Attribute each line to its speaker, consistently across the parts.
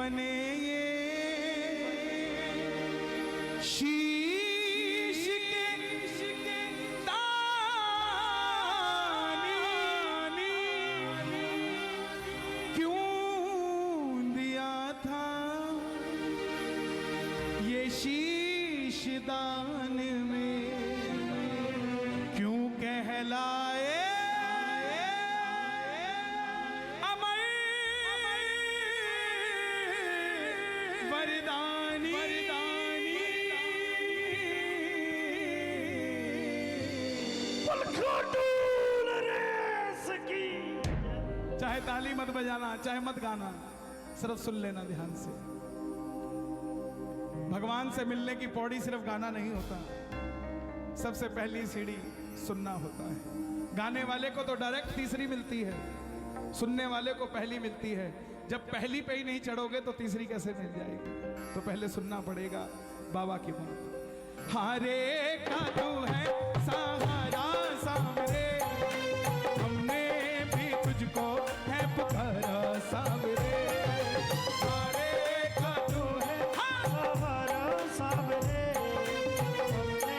Speaker 1: बने ये शीश के दानी क्यों दिया था ये शीश दान में, क्यों कहलाए चाहे ताली मत बजाना, चाहे मत गाना, सिर्फ सुन लेना ध्यान से। भगवान से मिलने की पौड़ी सिर्फ गाना नहीं होता, सबसे पहली सीढ़ी सुनना होता है। गाने वाले को तो डायरेक्ट तीसरी मिलती है, सुनने वाले को पहली मिलती है। जब पहली पे ही नहीं चढ़ोगे तो तीसरी कैसे मिल जाएगी? तो पहले सुनना पड़ेगा बाबा की बात। हारे का तू है सहारा सामरे, हमने भी तुझको है पुकारा सामरे। हारे का तू है
Speaker 2: सहारा सामरे, हमने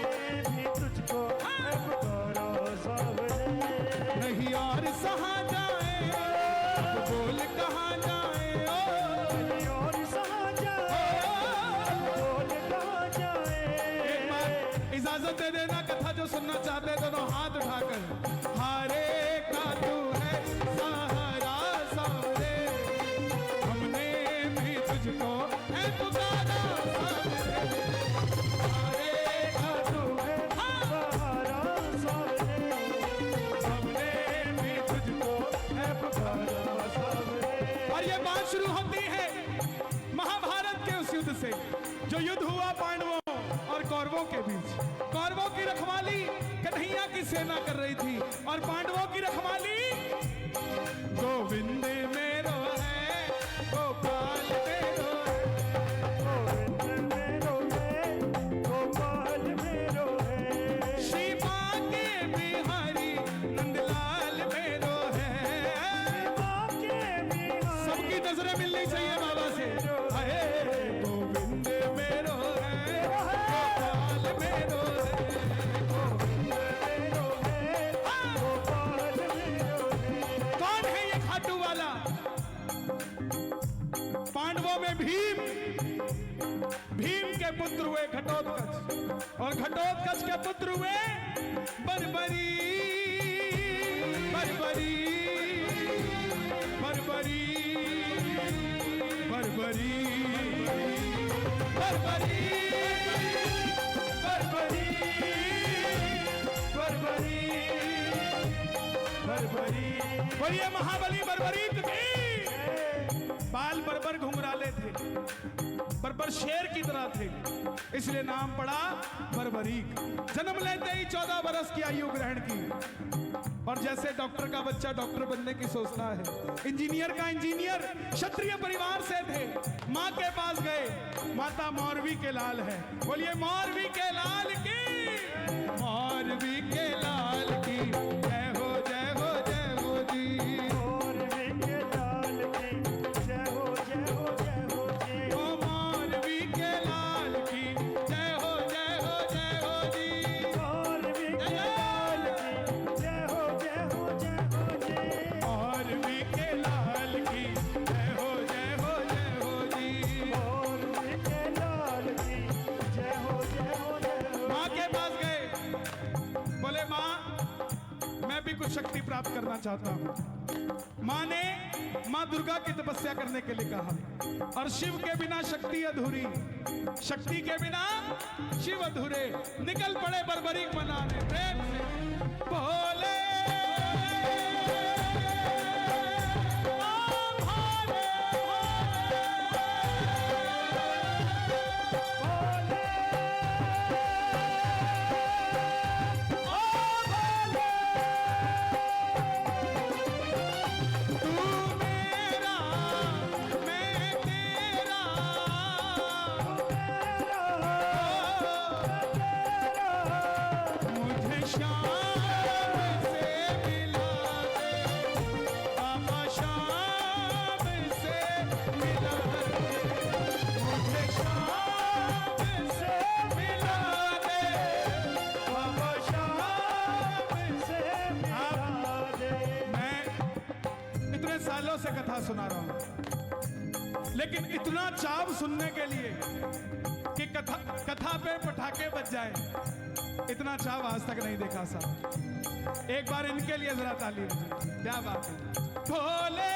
Speaker 2: भी तुझको है पुकारा सामरे।
Speaker 1: नहीं और सहा जाए, बोल कहाँ जाए,
Speaker 2: नहीं और सहा जाए, बोल कहाँ जाए।
Speaker 1: इजाजत दे देना, कथा जो सुनना चाहते हैं दोनों हाथ उठाकर। हारे का तू है सहारा सामरे, हमने भी तुझको है पुकारा सामरे। हारे का तू है
Speaker 2: सहारा सामरे,
Speaker 1: हमने भी तुझको है पुकारा सामरे। और ये बात शुरू होती है महाभारत के उस युद्ध से जो युद्ध हुआ पांडवों और कौरवों के बीच। कौरवों की रखवाली कन्हैया की सेना कर रही थी और पांडवों की रखवाली गोविंद मेरो है, गोपाल मेरो है।
Speaker 2: गोविंद मेरो है, गोपाल मेरो है।
Speaker 1: श्री बांके बिहारी नंदलाल मेरो है।
Speaker 2: बांके बिहारी
Speaker 1: सबकी नजरें मिलनी चाहिए बाबा से। हाय गोविंद मेरो है, गोपाल मेरो है। कौन है ये खाटू वाला? पांडवों में भीम, भीम के पुत्र हुए घटोत्कच, और घटोत्कच के पुत्र हुए बर्बरी। बर्बरी बर्बरी बर्बरी बर्बरी बर्बरी बर्बरी बर्बरी। बोलिए महाबली बर्बरीक की। बाल बर्बर घुंघराले थे, बर्बर शेर की तरह थे, इसलिए नाम पड़ा बर्बरीक। जन्म लेते ही 14 बरस की आयु ग्रहण की, और जैसे डॉक्टर का बच्चा डॉक्टर बनने की सोचता है, इंजीनियर का इंजीनियर, क्षत्रिय परिवार से थे। माँ के पास गए, माता मौरवी के लाल है। बोलिए मौरवी के लाल की, मौरवी के लाल की जय हो जय हो जय हो जी।
Speaker 2: मौरवी के लाल की जय हो जय हो जय हो जी।
Speaker 1: ओ मौरवी के लाल की जय हो जय हो जय हो जी।
Speaker 2: मौरवी के लाल की जय हो जय हो जय हो जी।
Speaker 1: मौरवी के लाल की जय हो जय हो जय हो जी।
Speaker 2: मौरवी के लाल की जय हो जय हो जय हो।
Speaker 1: माँ के पास गए, बोले माँ मैं भी कुछ शक्ति प्राप्त करना चाहता हूँ। माँ ने माँ दुर्गा की तपस्या करने के लिए कहा, और शिव के बिना शक्ति अधूरी, शक्ति के बिना शिव अधूरे। निकल पड़े बर्बरीक बनाने, प्रेम से बोले श्याम सालों से कथा सुना रहा हूं, लेकिन इतना चाव सुनने के लिए कि कथा पे पटाखे बज जाए, इतना चाव आज तक नहीं देखा साहब। एक बार इनके लिए जरा ताली बजाएं। क्या बात है। भोले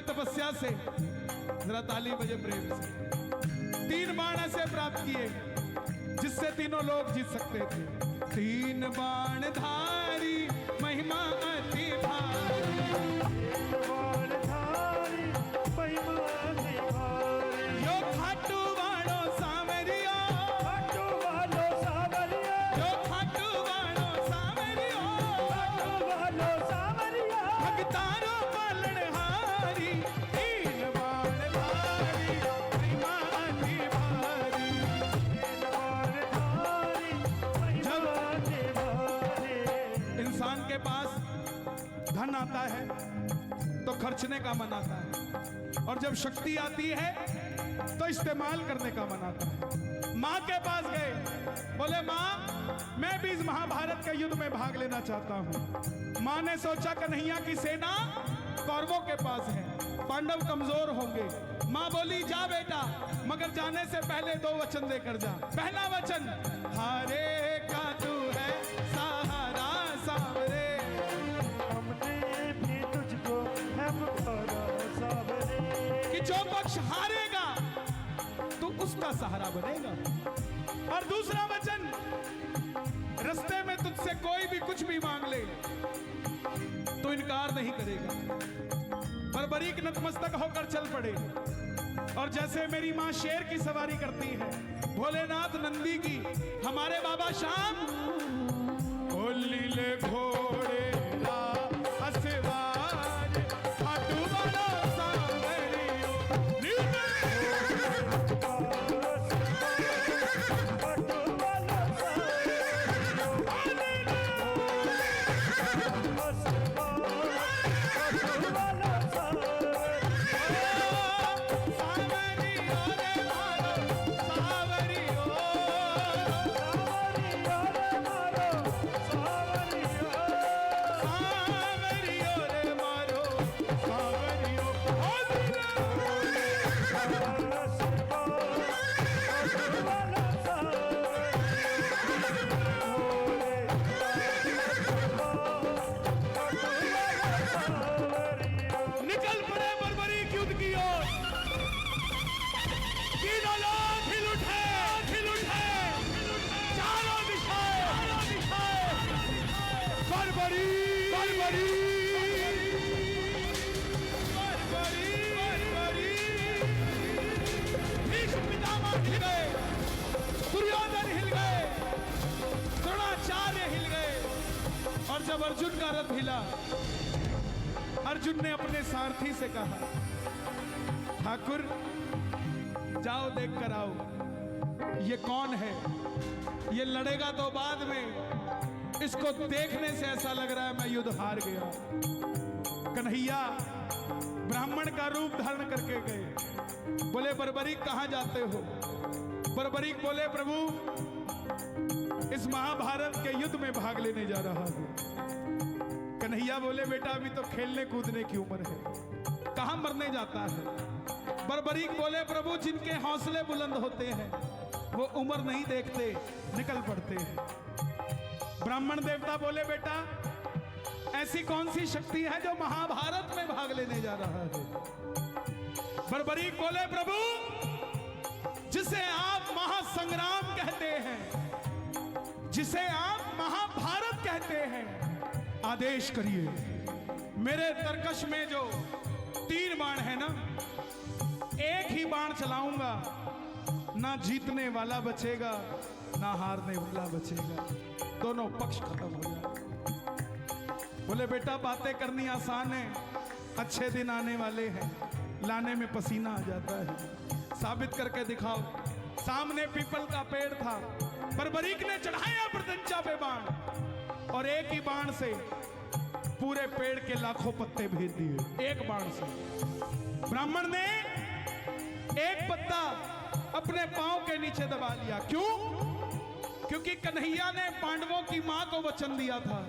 Speaker 1: तपस्या से जरा ताली बजे प्रेम से। 3 बाण ऐसे प्राप्त किए जिससे तीनों लोग जीत सकते थे। 3 बाण धारी महिमा अति भारी,
Speaker 2: 3 बाण धारी महिमा अति भारी।
Speaker 1: यो खाटू वाणो सावरियो,
Speaker 2: खाटू वालो सावरिया,
Speaker 1: यो खाटू वाणो सावरियो,
Speaker 2: खाटू वालो सावरिया।
Speaker 1: भगतारो पालनहारी, 3 बाण धारी महिमा अति भारी।
Speaker 2: 3 बाण धारी महिमा अति भारी।
Speaker 1: इंसान के पास धन आता है तो खर्चने का मन आता है, और जब शक्ति आती है तो इस्तेमाल करने का मन आता है। माँ के पास गए, बोले माँ मैं भी इस महाभारत के युद्ध में भाग लेना चाहता हूँ। माँ ने सोचा कन्हैया की सेना कौरवों के पास है, पांडव कमजोर होंगे। माँ बोली जा बेटा, मगर जाने से पहले 2 वचन देकर जा। पहला वचन, हारे का तू है सहारा सावरे,
Speaker 2: हमने भी तुझको है पुकारा सावरे।
Speaker 1: कि जो पक्ष हारेगा तो उसका सहारा बनेगा। और दूसरा वचन, रास्ते में तुझसे कोई भी कुछ भी मांग ले तो इनकार नहीं करेगा। बर्बरीक नतमस्तक होकर चल पड़े, और जैसे मेरी मां शेर की सवारी करती है, भोलेनाथ नंदी की, हमारे बाबा श्याम ओ लीले घोड़े ला असवार, खाटू वाला सावरियो, नीले
Speaker 2: खाटू वालो
Speaker 1: जब अर्जुन का रथ हिला, अर्जुन ने अपने सारथी से कहा, ठाकुर जाओ देख कर आओ, ये कौन है? ये लड़ेगा तो बाद में, इसको देखने से ऐसा लग रहा है मैं युद्ध हार गया। कन्हैया ब्राह्मण का रूप धारण करके गए, बोले बर्बरीक कहां जाते हो? बर्बरीक बोले प्रभु इस महाभारत के युद्ध में भाग लेने जा रहा हूं। कन्हैया बोले बेटा अभी तो खेलने कूदने की उम्र है, कहां मरने जाता है? बर्बरीक बोले प्रभु जिनके हौसले बुलंद होते हैं वो उम्र नहीं देखते, निकल पड़ते हैं। ब्राह्मण देवता बोले बेटा ऐसी कौन सी शक्ति है जो महाभारत में भाग लेने जा रहा है? बर्बरीक बोले प्रभु जिसे आप महासंग्राम कहते हैं, जिसे आप महाभारत कहते हैं, आदेश करिए मेरे तरकश में जो 3 बाण है ना, एक ही बाण चलाऊंगा, ना जीतने वाला बचेगा ना हारने वाला बचेगा, दोनों पक्ष खत्म हो जाए। बोले बेटा बातें करनी आसान है, अच्छे दिन आने वाले हैं, लाने में पसीना आ जाता है, साबित करके दिखाओ। सामने पीपल का पेड़ था, बर्बरीक ने चढ़ाया प्रत्यंचा पे बाण और एक ही बाण से पूरे पेड़ के लाखों पत्ते भेज दिए, एक बाण से। ब्राह्मण ने एक पत्ता अपने पांव के नीचे दबा लिया। क्यों? क्योंकि कन्हैया ने पांडवों की मां को वचन दिया था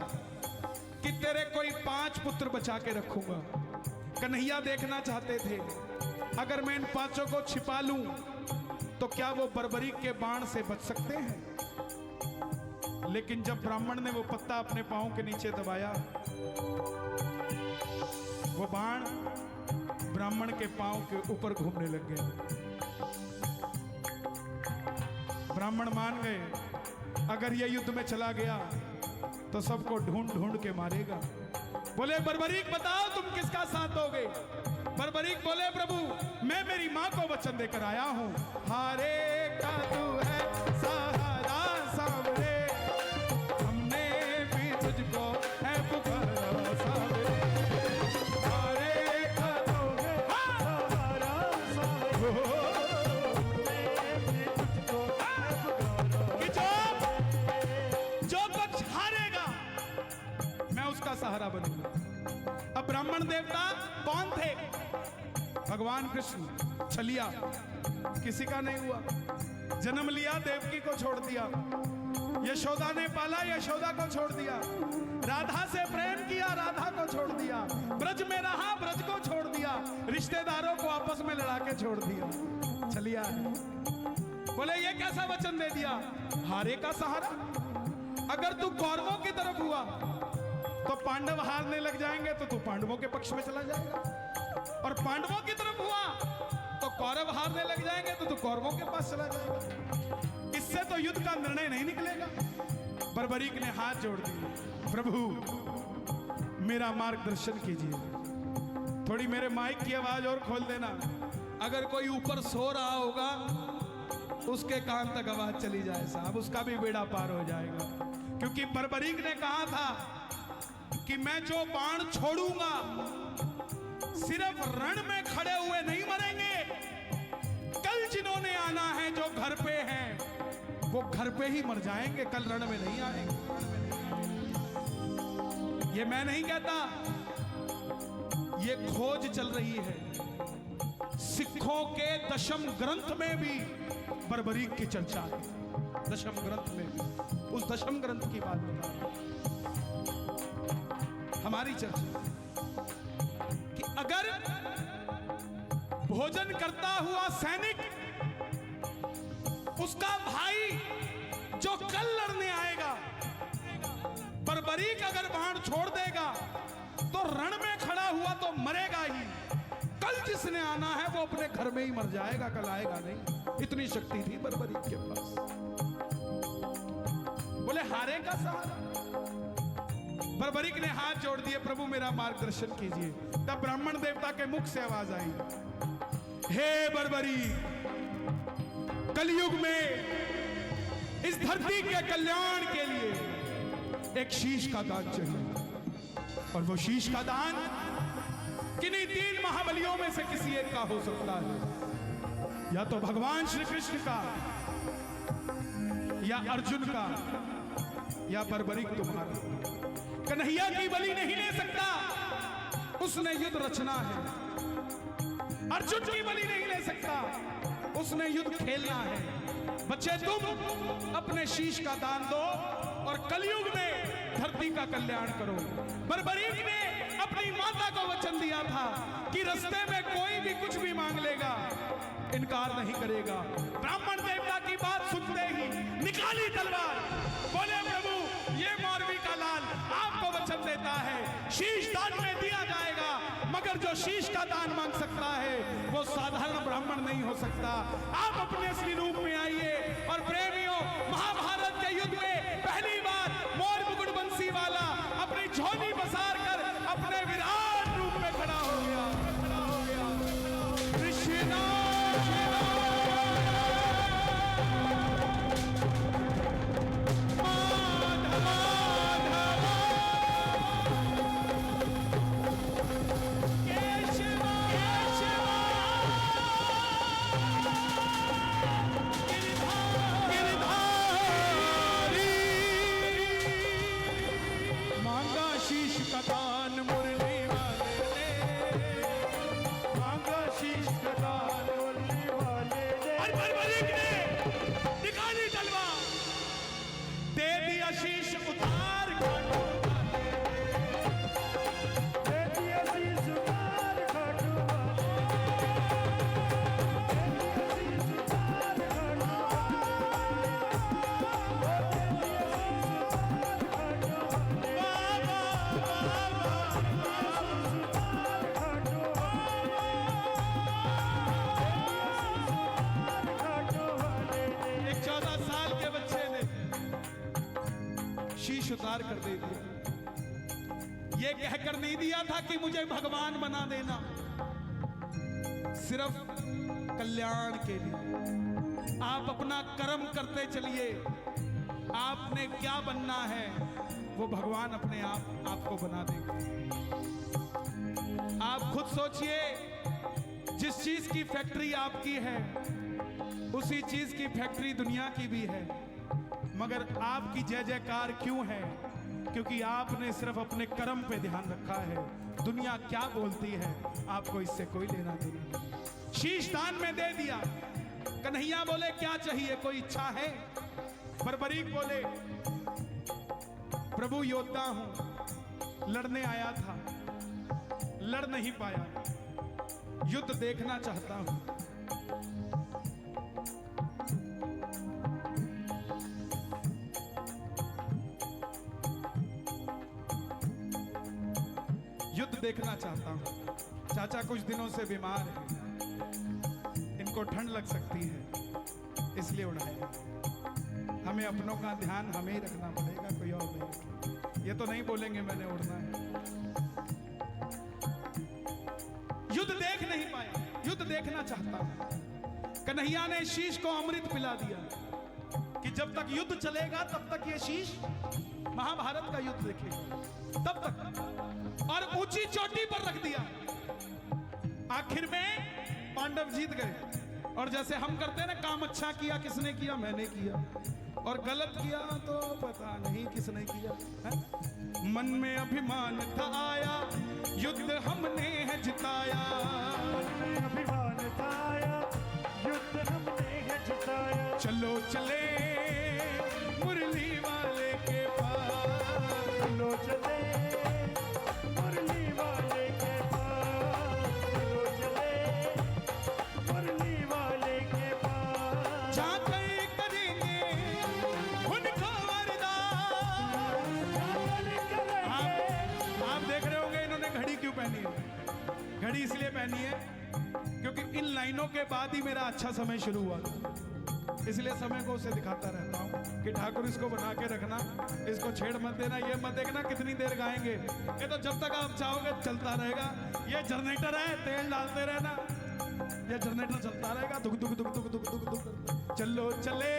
Speaker 1: कि तेरे कोई 5 पुत्र बचा के रखूंगा। कन्हैया देखना चाहते थे अगर मैं इन 5 को छिपा लूं तो क्या वो बर्बरीक के बाण से बच सकते हैं। लेकिन जब ब्राह्मण ने वो पत्ता अपने पांव के नीचे दबाया, वो बाण ब्राह्मण के पांव के ऊपर घूमने लग गए। ब्राह्मण मान गए अगर ये युद्ध में चला गया तो सबको ढूंढ ढूंढ के मारेगा। बोले बर्बरीक बताओ तुम किसका साथ दोगे। बर्बरीक बोले प्रभु मैं मेरी मां को वचन देकर आया हूं, हारे का तू है सहारा सावरे, हमने भी तुझको है पुकारा सावरे, हारे का तू है सहारा सावरे, हमने भी तुझको है पुकारा। कि जो पक्ष हारेगा मैं उसका सहारा बनूंगा। अब ब्राह्मण देवता कौन थे? भगवान कृष्ण। छलिया किसी का नहीं हुआ, जन्म लिया देवकी को छोड़ दिया, यशोदा ने पाला यशोदा को छोड़ दिया, राधा से प्रेम किया राधा को छोड़ दिया, ब्रज में रहा ब्रज को छोड़ दिया, रिश्तेदारों को आपस में लड़ा के छोड़ दिया। छलिया है। बोले ये कैसा वचन दे दिया, हारे का सहारा। अगर तू कौरवों की तरफ हुआ तो पांडव हारने लग जाएंगे तो तू पांडवों के पक्ष में चला जाएगा, और पांडवों की तरफ हुआ तो कौरव हारने लग जाएंगे तो तू कौरवों के पास चला जाएगा। इससे तो युद्ध का निर्णय नहीं निकलेगा। बर्बरीक ने हाथ जोड़ दिए, प्रभु मेरा मार्गदर्शन कीजिए, थोड़ी मेरे माइक की आवाज और खोल देना, अगर कोई ऊपर सो रहा होगा उसके कान तक आवाज चली जाए साहब, उसका भी बेड़ा पार हो जाएगा। क्योंकि बर्बरीक ने कहा था कि मैं जो बाण छोड़ूंगा सिर्फ रण में खड़े हुए नहीं मरेंगे, कल जिन्होंने आना है जो घर पे हैं वो घर पे ही मर जाएंगे, कल रण में नहीं आएंगे। ये मैं नहीं कहता, ये खोज चल रही है। सिखों के दशम ग्रंथ में भी बर्बरीक की चर्चा है, दशम ग्रंथ में भी। उस दशम ग्रंथ की बात बता रहा हूं। हमारी चर्चा कि अगर भोजन करता हुआ सैनिक उसका भाई जो कल लड़ने आएगा, बर्बरीक अगर बाण छोड़ देगा तो रण में खड़ा हुआ तो मरेगा ही, कल जिसने आना है वो अपने घर में ही मर जाएगा, कल आएगा नहीं। इतनी शक्ति थी बर्बरीक के पास। बोले हारे का सहारा। बर्बरीक ने हाथ जोड़ दिए, प्रभु मेरा मार्गदर्शन कीजिए। तब ब्राह्मण देवता के मुख से आवाज आई, हे बर्बरीक, कलयुग में इस धरती के कल्याण के लिए एक शीश का दान चाहिए, और वो शीश का दान किन्हीं 3 महाबलियों में से किसी एक का हो सकता है, या तो भगवान श्री कृष्ण का, या अर्जुन का, या बर्बरीक तुम्हारा। कन्हैया की बलि नहीं ले सकता, उसने युद्ध रचना है। अर्जुन की बलि नहीं ले सकता, उसने युद्ध खेलना है। बच्चे तुम अपने शीश का दान दो और कलयुग में धरती का कल्याण करो। बर्बरीक ने अपनी माता को वचन दिया था कि रास्ते में कोई भी कुछ भी मांग लेगा, इनकार नहीं करेगा। ब्राह्मण देवता की बात सुनते ही निकाली तलवार, बोले प्रभु ये मौरवी का लाल आपको वचन देता है शीश दान में दिया जाएगा, मगर जो शीश का दान मांग सकता है वो साधारण ब्राह्मण नहीं हो सकता। आप अपने असली रूप में आइए। और प्रेमियों, महाभारत के युद्ध में पहली बार मोर मुकुट बंसी वाला अपनी झोली पसार कर अपने विराट उतार कर दे दिया। ये कहकर नहीं दिया था कि मुझे भगवान बना देना, सिर्फ कल्याण के लिए। आप अपना कर्म करते चलिए, आपने क्या बनना है वो भगवान अपने आप आपको बना देंगे। आप खुद सोचिए, जिस चीज की फैक्ट्री आपकी है उसी चीज की फैक्ट्री दुनिया की भी है, मगर आपकी जय जयकार क्यों है? क्योंकि आपने सिर्फ अपने कर्म पे ध्यान रखा है। दुनिया क्या बोलती है आपको इससे कोई लेना देना नहीं। शीश दान में दे दिया। कन्हैया बोले क्या चाहिए, कोई इच्छा है? बर्बरीक बोले प्रभु योद्धा हूं, लड़ने आया था, लड़ नहीं पाया, युद्ध देखना चाहता हूं। युद्ध देखना चाहता हूं। चाचा कुछ दिनों से बीमार है, इनको ठंड लग सकती है, इसलिए उड़ाया। हमें अपनों का ध्यान हमें ही रखना पड़ेगा, कोई और नहीं रखेगा। ये तो नहीं बोलेंगे मैंने उड़ना है। युद्ध देख नहीं पाया, युद्ध देखना चाहता हूं। कन्हैया ने शीश को अमृत पिला दिया कि जब तक युद्ध चलेगा तब तक ये शीश महाभारत का युद्ध देखेगा, तब तक। और ऊंची चोटी पर रख दिया। आखिर में पांडव जीत गए। और जैसे हम करते हैं ना, काम अच्छा किया किसने किया? मैंने किया। और गलत किया तो पता नहीं किसने किया है? मन में अभिमान था आया, युद्ध हमने है जिताया।
Speaker 2: मन में अभिमान था आया, युद्ध हमने है जिताया।
Speaker 1: चलो चले मुरली वाले के पास,
Speaker 2: चलो चले मुरली वाले के पास, चलो चले मुरली वाले के पास।
Speaker 1: जाकर करेंगे उनको वरदान। आप देख रहे होंगे इन्होंने घड़ी क्यों पहनी है? घड़ी इसलिए पहनी है क्योंकि इन लाइनों के बाद ही मेरा अच्छा समय शुरू हुआ था। इसलिए समय को उसे दिखाता रहता हूँ कि ठाकुर इसको बना के रखना, इसको छेड़ मत देना, ये मत देखना कितनी देर गाएंगे। ये तो जब तक आप चाहोगे चलता रहेगा। ये जनरेटर है, तेल डालते रहना, ये जनरेटर चलता रहेगा। दुख दुख दुख दुख दुख दुख दुख। चलो चले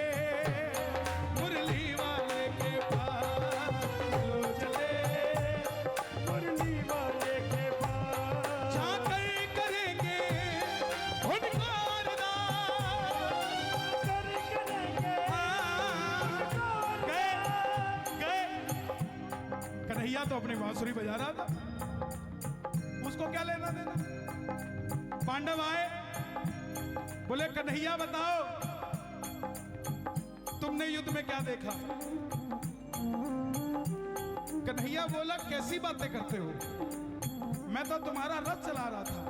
Speaker 1: मुरली वाले के पास, चलो चले
Speaker 2: मुरली वाले के पास।
Speaker 1: जाकर करेंगे उनको कन्हैया तो अपनी बांसुरी बजा रहा था, उसको क्या लेना देना। पांडव आए, बोले कन्हैया बताओ तुमने युद्ध में क्या देखा? कन्हैया बोला कैसी बातें करते हो, मैं तो तुम्हारा रथ चला रहा था।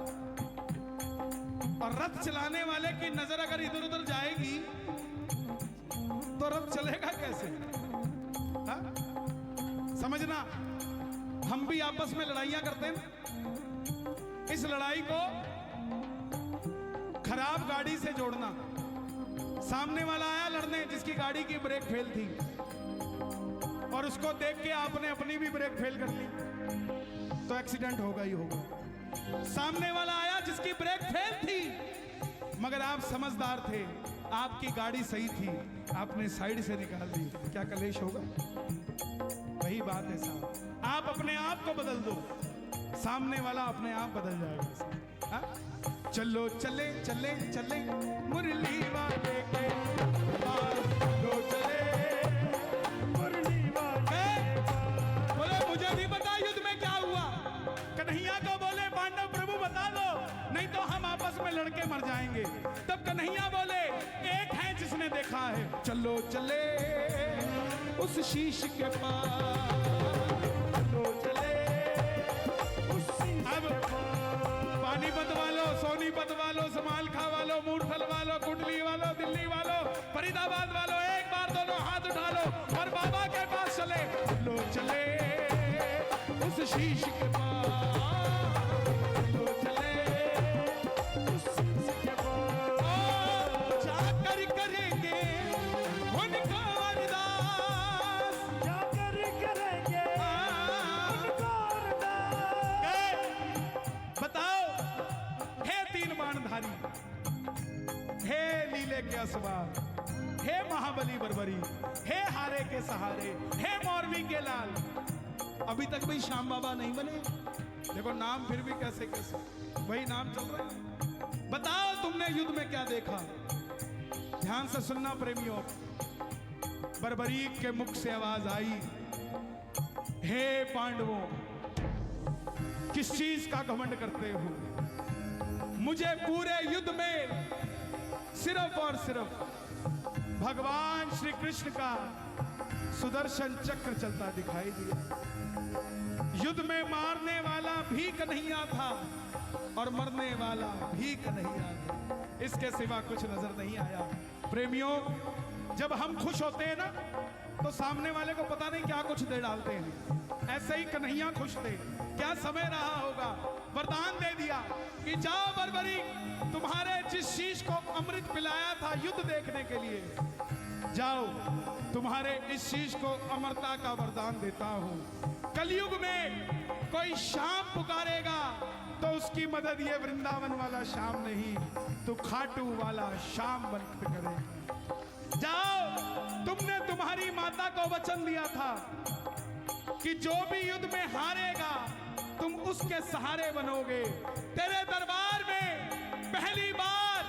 Speaker 1: और रथ चलाने वाले की नजर अगर इधर उधर जाएगी तो रथ चलेगा कैसे? हा? समझना, हम भी आपस में लड़ाइयां करते हैं ना, इस लड़ाई को खराब गाड़ी से जोड़ना। सामने वाला आया लड़ने जिसकी गाड़ी की ब्रेक फेल थी, और उसको देख के आपने अपनी भी ब्रेक फेल कर ली तो एक्सीडेंट होगा ही होगा। सामने वाला आया जिसकी ब्रेक फेल थी, मगर आप समझदार थे, आपकी गाड़ी सही थी, आपने साइड से निकाल दी, क्या कलेश होगा? वही बात है साहब, आप अपने आप को बदल दो, सामने वाला अपने आप बदल जाएगा। हा? चलो चले चले चले मुरली वाले के पास, चलो चले
Speaker 2: मुरली वाले के पास।
Speaker 1: बोले मुझे नहीं पता युद्ध में क्या हुआ। कन्हैया को बोले पांडव प्रभु बता दो, नहीं तो हम आपस में लड़के मर जाएंगे। तब कन्हैया बोले एक है जिसने देखा है, चलो चले उस शीश के पास,
Speaker 2: चलो चले उस शीश
Speaker 1: अब
Speaker 2: के पास।
Speaker 1: पानीपत वालों, सोनीपत वालों, समालखा वालों, मूरथल वालों, कुंडली वालों, दिल्ली वालों, फरीदाबाद वालों, एक बार दोनों हाथ उठा लो और बाबा के पास चले। लो चले उस शीश के पास, लो चले
Speaker 2: उस शीश के पास।
Speaker 1: जाकर करेंगे उनको अरदास।
Speaker 2: जाकर
Speaker 1: का सवार, हे महाबली बर्बरी, हे हारे के सहारे, हे मौरवी के लाल। अभी तक भी श्याम बाबा नहीं बने। देखो नाम फिर भी कैसे कैसे वही नाम चल रहा है। बताओ तुमने युद्ध में क्या देखा? ध्यान से सुनना प्रेमियों। बर्बरीक के मुख से आवाज आई, हे पांडवों, किस चीज का घमंड करते हो? मुझे पूरे युद्ध में सिर्फ और सिर्फ भगवान श्री कृष्ण का सुदर्शन चक्र चलता दिखाई दिया। युद्ध में मारने वाला भी कन्हैया था और मरने वाला भी कन्हैया था। इसके सिवा कुछ नजर नहीं आया। प्रेमियों, जब हम खुश होते हैं ना तो सामने वाले को पता नहीं क्या कुछ दे डालते हैं। ऐसे ही कन्हैया खुश थे। क्या समय रहा होगा, वरदान दे दिया कि जाओ बर्बरी, तुम्हारे जिस शीश को अमृत पिलाया था युद्ध देखने के लिए, जाओ तुम्हारे इस शीश को अमरता का वरदान देता हूं। कलयुग में कोई शाम पुकारेगा तो उसकी मदद ये वृंदावन वाला शाम नहीं, तो खाटू वाला शाम बन करेगा। जाओ, तुमने तुम्हारी माता को वचन दिया था कि जो भी युद्ध में हारेगा तुम उसके सहारे बनोगे। तेरे दरबार में पहली बार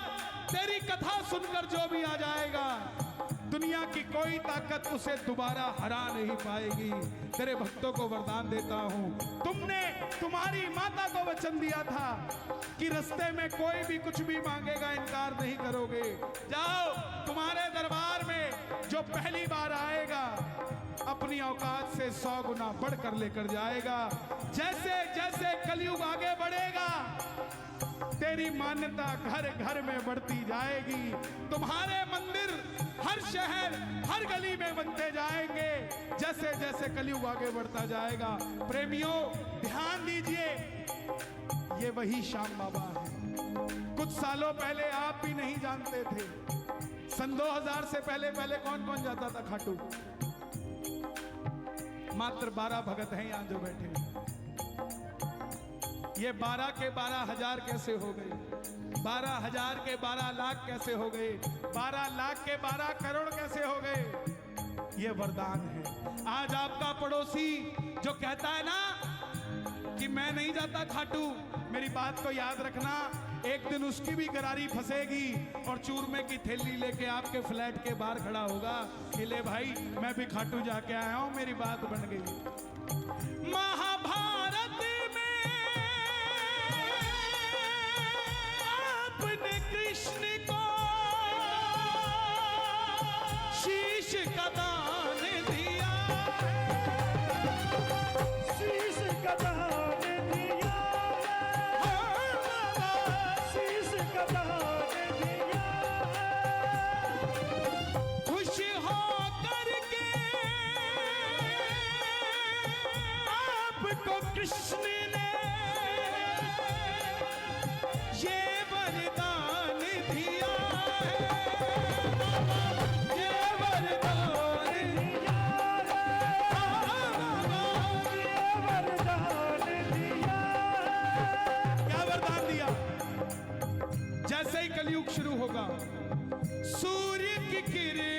Speaker 1: तेरी कथा सुनकर जो भी आ जाएगा, दुनिया की कोई ताकत उसे दोबारा हरा नहीं पाएगी। तेरे भक्तों को वरदान देता हूं, तुमने तुम्हारी माता को वचन दिया था कि रास्ते में कोई भी कुछ भी मांगेगा इनकार नहीं करोगे। जाओ, तुम्हारे दरबार में जो पहली बार आएगा अपनी औकात से 100 गुना बढ़कर लेकर जाएगा। जैसे जैसे कलयुग आगे बढ़ेगा तेरी मान्यता घर घर में बढ़ती जाएगी। तुम्हारे मंदिर हर शहर हर गली में बनते जाएंगे जैसे जैसे कलयुग आगे बढ़ता जाएगा। प्रेमियों, ध्यान दीजिए, ये वही श्याम बाबा है। कुछ सालों पहले आप भी नहीं जानते थे। सन 2000 से पहले पहले कौन कौन जाता था खाटू? मात्र 12 भगत हैं यहां जो बैठे हैं। ये 12 के 12,000 कैसे हो गए? 12,000 के 12 लाख कैसे हो गए? 12 लाख के 12 करोड़ कैसे हो गए? ये वरदान है। आज आपका पड़ोसी जो कहता है ना कि मैं नहीं जाता खाटू, मेरी बात को याद रखना, एक दिन उसकी भी गरारी फंसेगी और चूरमे की थैली लेके आपके फ्लैट के बाहर खड़ा होगा कि ले भाई मैं भी खाटू जाके आया हूं, मेरी बात बन गई। महाभारत में आपने कृष्ण को शीश का दान दिया,
Speaker 2: शीश का दान दिया, शीश का दान दिया।
Speaker 1: खुश हो करके आपको कृष्ण ने ये वरदान दिया है, ये वरदान
Speaker 2: दिया ये वरदान दिया।
Speaker 1: क्या वरदान दिया? जैसे ही कलयुग शुरू होगा, सूर्य की किरण